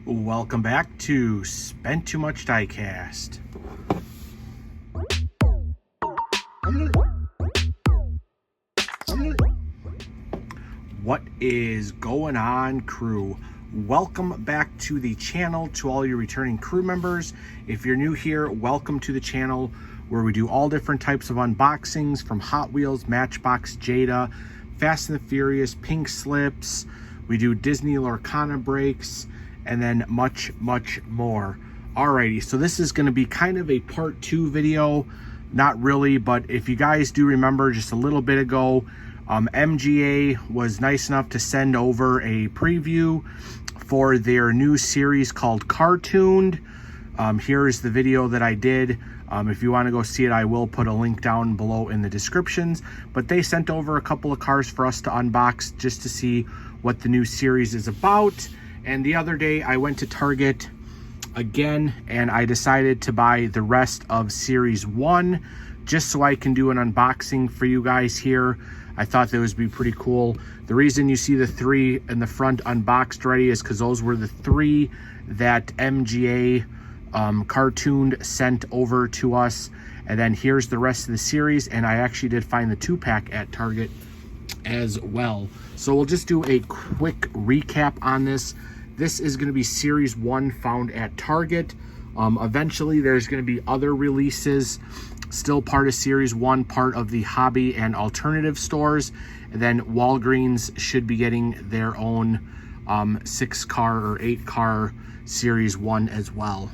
Welcome back to Spent Too Much Diecast. What is going on, crew? Welcome back to the channel. To all your returning crew members, if you're new here, welcome to the channel where we do all different types of unboxings, from Hot Wheels, Matchbox, Jada, Fast and the Furious, Pink Slips. We do Disney Lorcana breaks, and then much more. Alrighty, so this is going to be kind of a part 2 video. Not really, but if you guys do remember, just a little bit ago, MGA was nice enough to send over a preview for their new series called CarTuned. Here is the video that I did. If you want to go see it, I will put a link down below in the descriptions. But they sent over a couple of cars for us to unbox just to see what the new series is about. And the other day I went to Target again and I decided to buy the rest of Series 1 just so I can do an unboxing for you guys here. I thought that would be pretty cool. The reason you see the 3 in the front unboxed already is because those were the 3 that MGA CarTuned sent over to us. And then here's the rest of the series, and I actually did find the 2-pack at Target as well. So we'll just do a quick recap on this. This is going to be Series 1 found at Target. Eventually there's going to be other releases, still part of Series 1, part of the hobby and alternative stores. And then Walgreens should be getting their own 6-car or 8-car Series 1 as well.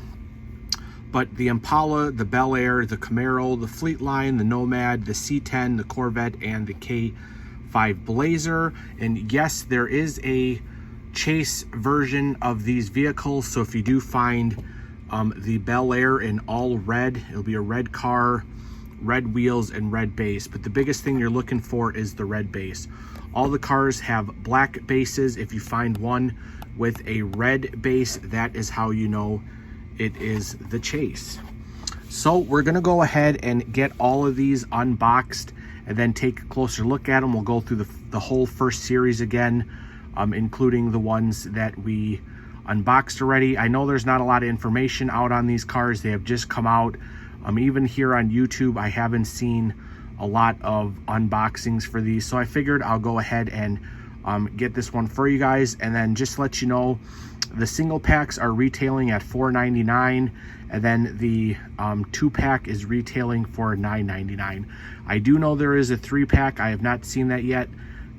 But the Impala, the Bel Air, the Camaro, the Fleetline, the Nomad, the C10, the Corvette, and the K5 Blazer. And yes, there is a chase version of these vehicles, so if you do find the Bel Air in all red, it'll be a red car, red wheels, and red base. But the biggest thing you're looking for is the red base. All the cars have black bases. If you find one with a red base, that is how you know it is the chase. So we're gonna go ahead and get all of these unboxed and then take a closer look at them. We'll go through the whole first series again, including the ones that we unboxed already. I know there's not a lot of information out on these cars. They have just come out. Even here on YouTube, I haven't seen a lot of unboxings for these. So I figured I'll go ahead and get this one for you guys. And then just let you know, the single packs are retailing at $4.99, and then the 2-pack is retailing for $9.99. I do know there is a 3-pack. I have not seen that yet.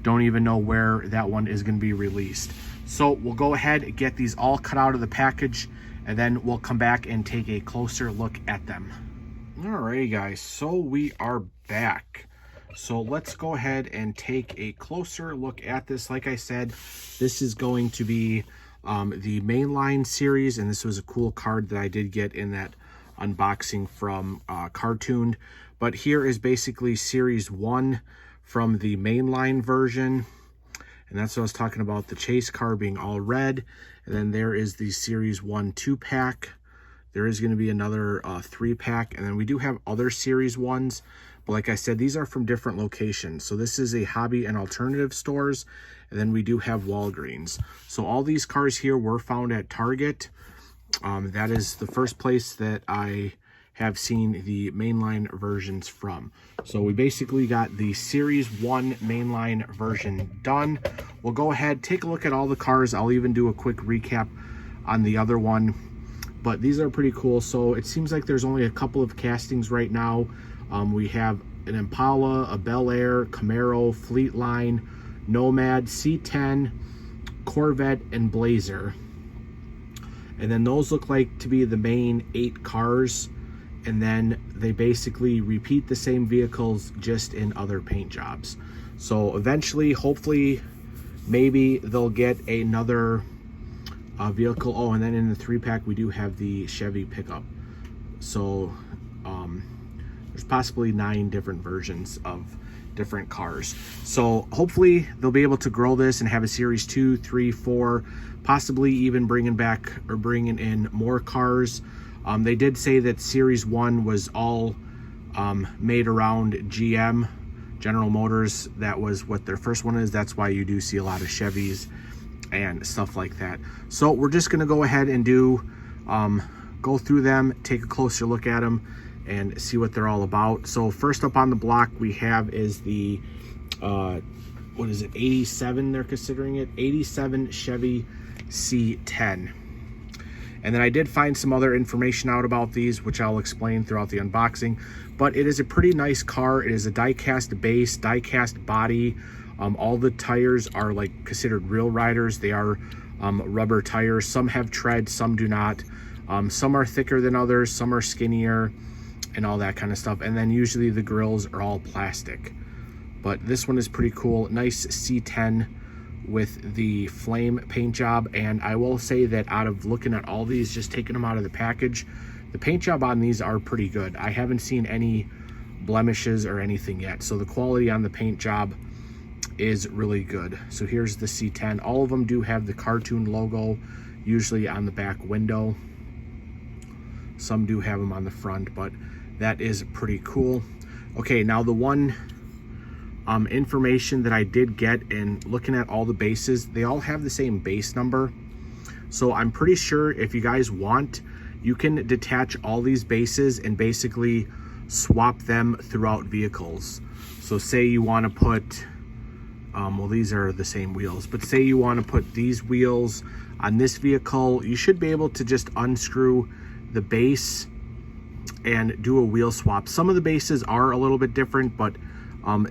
Don't even know where that one is going to be released. So we'll go ahead and get these all cut out of the package, and then we'll come back and take a closer look at them. Alrighty guys, so we are back. So let's go ahead and take a closer look at this. Like I said, this is going to be the Mainline series, and this was a cool card that I did get in that unboxing from CarTuned. But here is basically Series 1 from the Mainline version, and that's what I was talking about, the chase car being all red. And then there is the Series 1 2-pack. There is going to be another 3-pack, and then we do have other Series 1s. But like I said, these are from different locations. So this is a hobby and alternative stores, and then we do have Walgreens. So all these cars here were found at Target. That is the first place that I have seen the Mainline versions from. So we basically got the Series 1 Mainline version done. We'll go ahead, take a look at all the cars. I'll even do a quick recap on the other one. But these are pretty cool. So it seems like there's only a couple of castings right now. We have an Impala, a Bel Air, Camaro, Fleetline, Nomad, C10, Corvette, and Blazer. And then those look like to be the main 8 cars. And then they basically repeat the same vehicles, just in other paint jobs. So eventually, hopefully, maybe they'll get another vehicle. Oh, and then in the 3-pack, we do have the Chevy pickup. So there's possibly 9 different versions of different cars. So hopefully they'll be able to grow this and have a Series 2, 3, 4, possibly even bringing back or bringing in more cars. They did say that Series 1 was all made around GM, General Motors. That was what their first one is. That's why you do see a lot of Chevys and stuff like that. So we're just gonna go ahead and do go through them, take a closer look at them, and see what they're all about. So first up on the block we have is the what is it, 87, they're considering it, 87 Chevy C10. And then I did find some other information out about these, which I'll explain throughout the unboxing. But it is a pretty nice car. It is a diecast base, diecast body. All the tires are like considered real riders. They are rubber tires. Some have tread, some do not. Some are thicker than others, some are skinnier, and all that kind of stuff. And then usually the grills are all plastic. But this one is pretty cool. Nice C10 with the flame paint job. And I will say that out of looking at all these, just taking them out of the package, the paint job on these are pretty good. I haven't seen any blemishes or anything yet. So the quality on the paint job is really good. So here's the C10. All of them do have the CarTuned logo, usually on the back window. Some do have them on the front, but that is pretty cool. Okay, now the one information that I did get in looking at all the bases, they all have the same base number. So I'm pretty sure if you guys want, you can detach all these bases and basically swap them throughout vehicles. So say you want to put, well, these are the same wheels, but say you want to put these wheels on this vehicle, you should be able to just unscrew the base and do a wheel swap. Some of the bases are a little bit different, but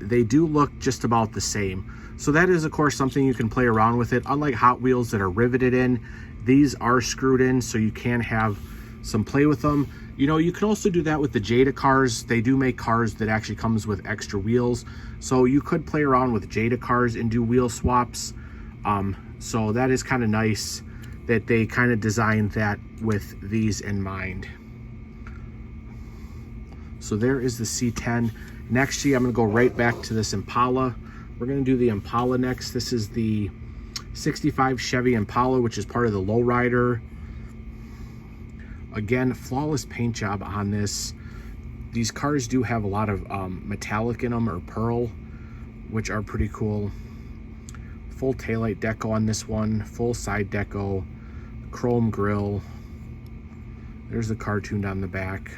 they do look just about the same. So that is of course something you can play around with it. Unlike Hot Wheels that are riveted in, these are screwed in, so you can have some play with them. You know, you can also do that with the Jada cars. They do make cars that actually comes with extra wheels, so you could play around with Jada cars and do wheel swaps. So that is kind of nice that they kind of designed that with these in mind. So there is the C10. Next, I'm going to go right back to this Impala. We're going to do the Impala next. This is the 65 Chevy Impala, which is part of the Lowrider. Again, flawless paint job on this. These cars do have a lot of metallic in them, or pearl, which are pretty cool. Full taillight deco on this one, full side deco, chrome grille. There's the CarTuned on the back.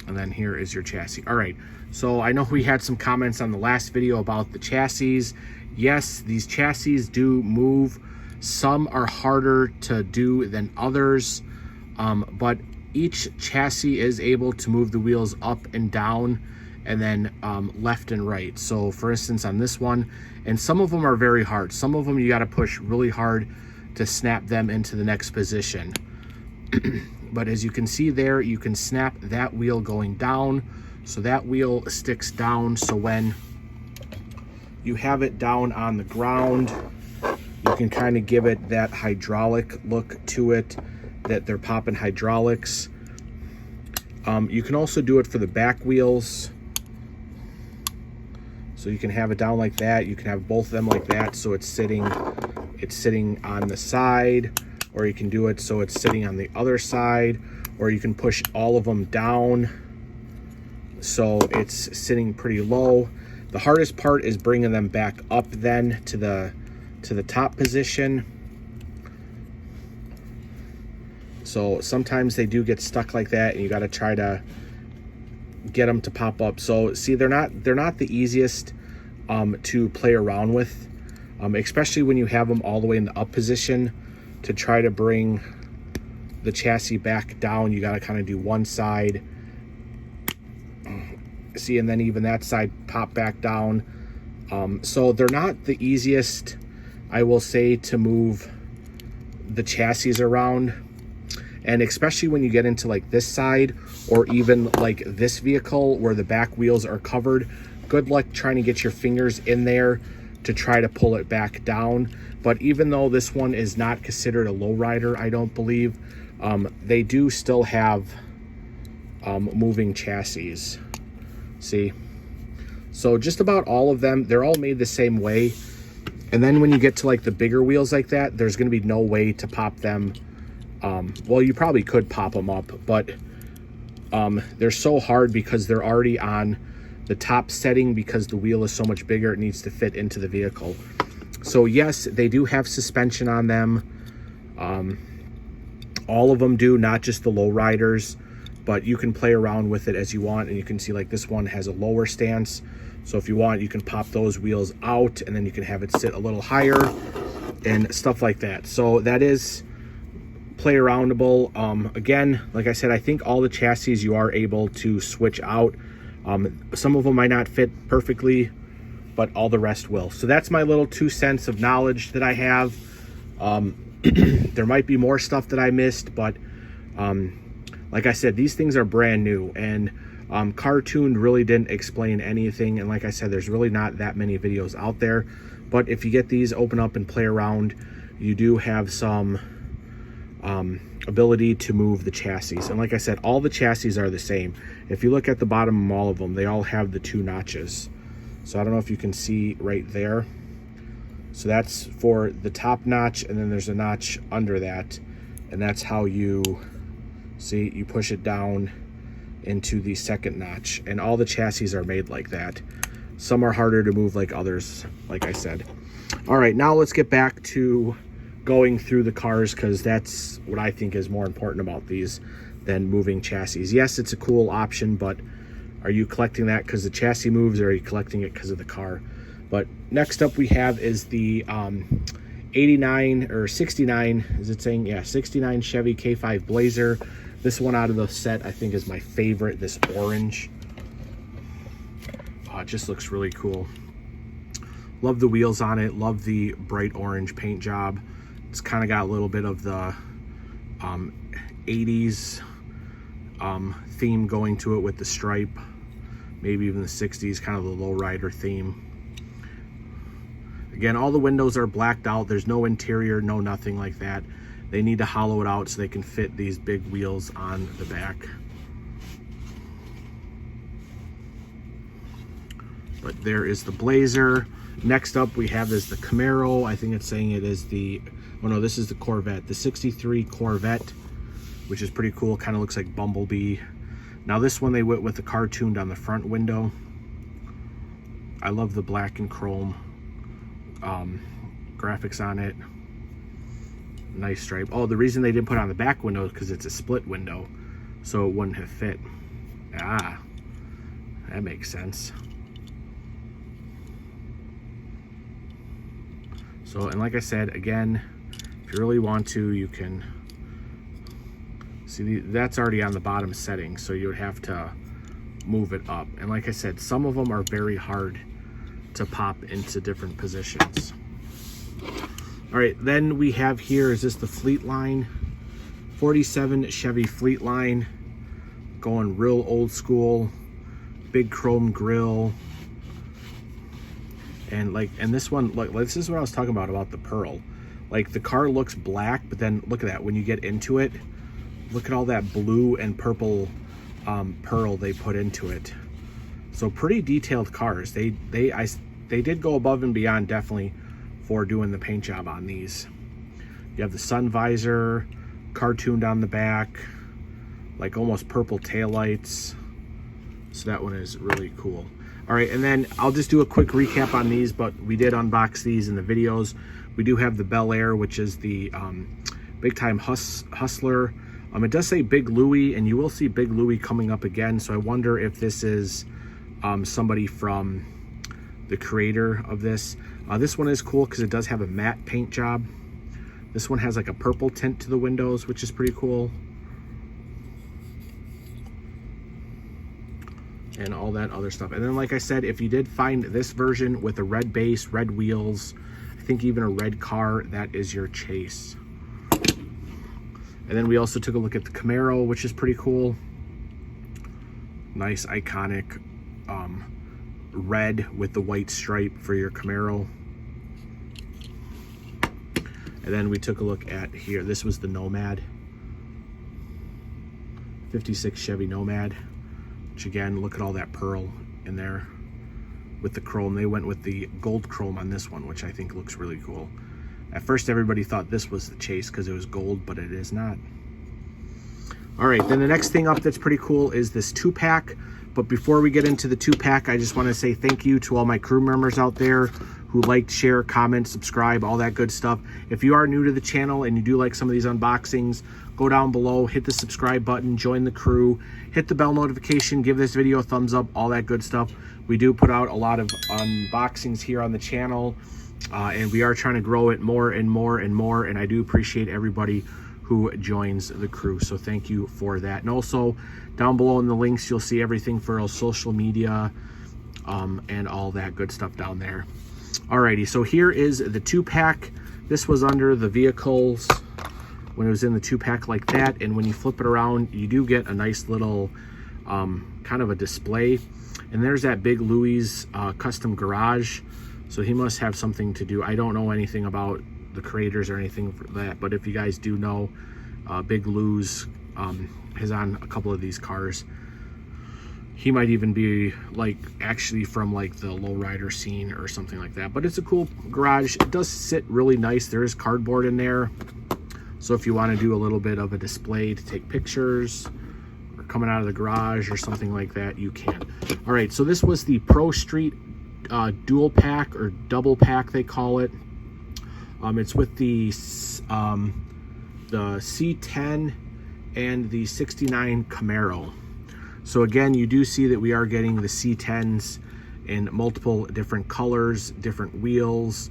And then here is your chassis. All right, so I know we had some comments on the last video about the chassis. Yes, these chassis do move. Some are harder to do than others, but each chassis is able to move the wheels up and down, and then left and right. So for instance, on this one, and some of them are very hard. Some of them you got to push really hard to snap them into the next position. But as you can see there, you can snap that wheel going down, so that wheel sticks down. So when you have it down on the ground, you can kind of give it that hydraulic look to it, that they're popping hydraulics. You can also do it for the back wheels. So you can have it down like that. You can have both of them like that, so it's sitting on the side. Or you can do it so it's sitting on the other side, or you can push all of them down so it's sitting pretty low. The hardest part is bringing them back up then to the top position. So sometimes they do get stuck like that, and you got to try to get them to pop up. So see, they're not the easiest to play around with, especially when you have them all the way in the up position. To try to bring the chassis back down, you got to kind of do one side, see, and then even that side pop back down. So they're not the easiest, I will say, to move the chassis around. And especially when you get into like this side, or even like this vehicle where the back wheels are covered, good luck trying to get your fingers in there to try to pull it back down. But even though this one is not considered a lowrider, I don't believe, they do still have moving chassis. See? So just about all of them, they're all made the same way. And then when you get to like the bigger wheels like that, there's going to be no way to pop them. Well, you probably could pop them up, but they're so hard because they're already on the top setting, because the wheel is so much bigger, it needs to fit into the vehicle. So yes, they do have suspension on them. All of them do, not just the Lowriders, but you can play around with it as you want. And you can see like this one has a lower stance. So if you want, you can pop those wheels out and then you can have it sit a little higher and stuff like that. So that is play aroundable. Again, like I said, I think all the chassis you are able to switch out. Some of them might not fit perfectly, but all the rest will. So that's my little 2 cents of knowledge that I have. There might be more stuff that I missed, but like I said, these things are brand new, and CarTuned really didn't explain anything. And like I said, there's really not that many videos out there. But if you get these, open up and play around, you do have some ability to move the chassis. And like I said, all the chassis are the same. If you look at the bottom of all of them, they all have the 2 notches. So I don't know if you can see right there. So that's for the top notch, and then there's a notch under that, and that's how you see, you push it down into the second notch. And all the chassis are made like that. Some are harder to move like others, like I said. All right, now let's get back to going through the cars, because that's what I think is more important about these than moving chassis. Yes, it's a cool option, but are you collecting that because the chassis moves, or are you collecting it because of the car? But next up we have is the 89 or 69, is it saying? Yeah, 69 Chevy K5 Blazer. This one out of the set I think is my favorite, this orange. It just looks really cool. Love the wheels on it, love the bright orange paint job. It's kind of got a little bit of the 80s theme going to it with the stripe. Maybe even the 60s, kind of the Lowrider theme. Again, all the windows are blacked out. There's no interior, no nothing like that. They need to hollow it out so they can fit these big wheels on the back. But there is the Blazer. Next up we have is the Camaro. I think it's saying it is the, oh no, this is the Corvette. The 63 Corvette, which is pretty cool. Kind of looks like Bumblebee. Now this one they went with the CarTuned on the front window. I love the black and chrome graphics on it. Nice stripe. Oh, the reason they didn't put it on the back window is because it's a split window, so it wouldn't have fit. Ah, that makes sense. So, and like I said, again, if you really want to, you can see that's already on the bottom setting, so you would have to move it up. And like I said, some of them are very hard to pop into different positions. All right, then we have here, is this the Fleet Line? 47 Chevy Fleet Line, going real old school, big chrome grille. And like, and this one, like this is what I was talking about the pearl. Like the car looks black, but then look at that, when you get into it, look at all that blue and purple pearl they put into it. So pretty detailed cars. They did go above and beyond, definitely, for doing the paint job on these. You have the sun visor, CarTuned on the back, like almost purple taillights. So that one is really cool. All right, and then I'll just do a quick recap on these, but we did unbox these in the videos. We do have the Bel Air, which is the Big Time Hustler. It does say Big Louie, and you will see Big Louie coming up again, so I wonder if this is somebody from the creator of this. This one is cool because it does have a matte paint job. This one has like a purple tint to the windows, which is pretty cool. And all that other stuff. And then, like I said, if you did find this version with a red base, red wheels, I think even a red car, that is your chase. And then we also took a look at the Camaro, which is pretty cool. Nice, iconic red with the white stripe for your Camaro. And then we took a look at here. This was the Nomad. 56 Chevy Nomad. Which again, look at all that pearl in there with the chrome. They went with the gold chrome on this one, which I think looks really cool. At first, everybody thought this was the chase because it was gold, but it is not. All right, then the next thing up that's pretty cool is this 2-pack. But before we get into the 2-pack, I just want to say thank you to all my crew members out there who liked, share, comment, subscribe, all that good stuff. If you are new to the channel and you do like some of these unboxings, go down below, hit the subscribe button, join the crew, hit the bell notification, give this video a thumbs up, all that good stuff. We do put out a lot of unboxings here on the channel, and we are trying to grow it more and more and more, and I do appreciate everybody who joins the crew, so thank you for that. And also down below in the links, you'll see everything for our social media and all that good stuff down there. Alrighty, so here is the 2-pack. This was under the vehicles when it was in the 2-pack like that, and when you flip it around, you do get a nice little kind of a display. And there's that Big Louie's custom garage, so he must have something to do. I don't know anything about the creators or anything for that, but if you guys do know, Big Lou's is on a couple of these cars. He might even be like actually from like the Lowrider scene or something like that, but it's a cool garage. It does sit really nice. There is cardboard in there, so if you want to do a little bit of a display to take pictures or coming out of the garage or something like that, you can. All right, so this was the Pro Street dual pack or double pack they call it. It's with the C10 and the 69 Camaro. So again, you do see that we are getting the C10s in multiple different colors, different wheels,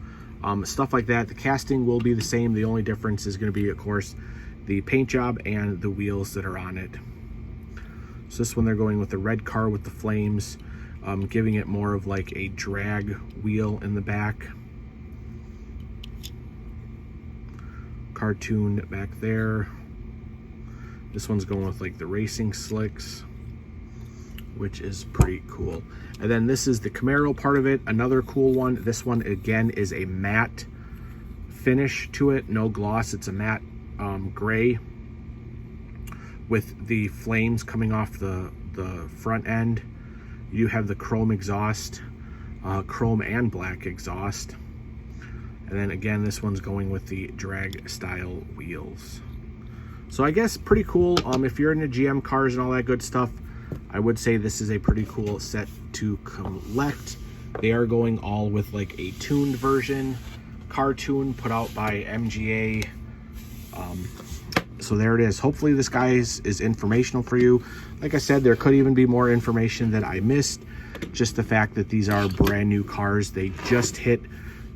stuff like that. The casting will be the same. The only difference is going to be, of course, the paint job and the wheels that are on it. So this one, they're going with the red car with the flames, giving it more of like a drag wheel in the back. CarTuned back there. This one's going with like the racing slicks, which is pretty cool. And then this is the Camaro part of it, another cool one. This one again is a matte finish to it, no gloss. It's a matte gray with the flames coming off the front end. You have the chrome exhaust, chrome and black exhaust. And then again, this one's going with the drag style wheels. So I guess pretty cool. If you're into GM cars and all that good stuff, I would say this is a pretty cool set to collect. They are going all with like a tuned version, CarTuned, put out by MGA. So there it is. Hopefully this guys is informational for you. Like I said, there could even be more information that I missed. Just the fact that these are brand new cars. They just hit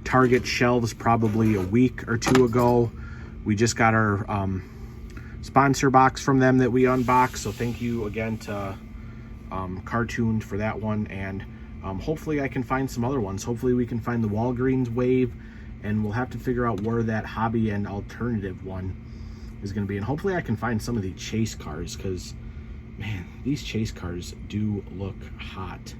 Target shelves probably a week or two ago. We just got our sponsor box from them that we unboxed, so thank you again to CarTuned for that one. And hopefully I can find some other ones. Hopefully we can find the Walgreens wave, and we'll have to figure out where that hobby and alternative one is going to be. And hopefully I can find some of the chase cars, because man, these chase cars do look hot.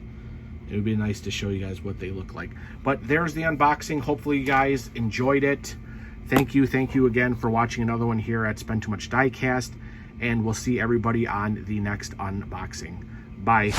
It would be nice to show you guys what they look like. But there's the unboxing. Hopefully you guys enjoyed it. Thank you again for watching another one here at Spend Too Much Diecast, and we'll see everybody on the next unboxing. Bye.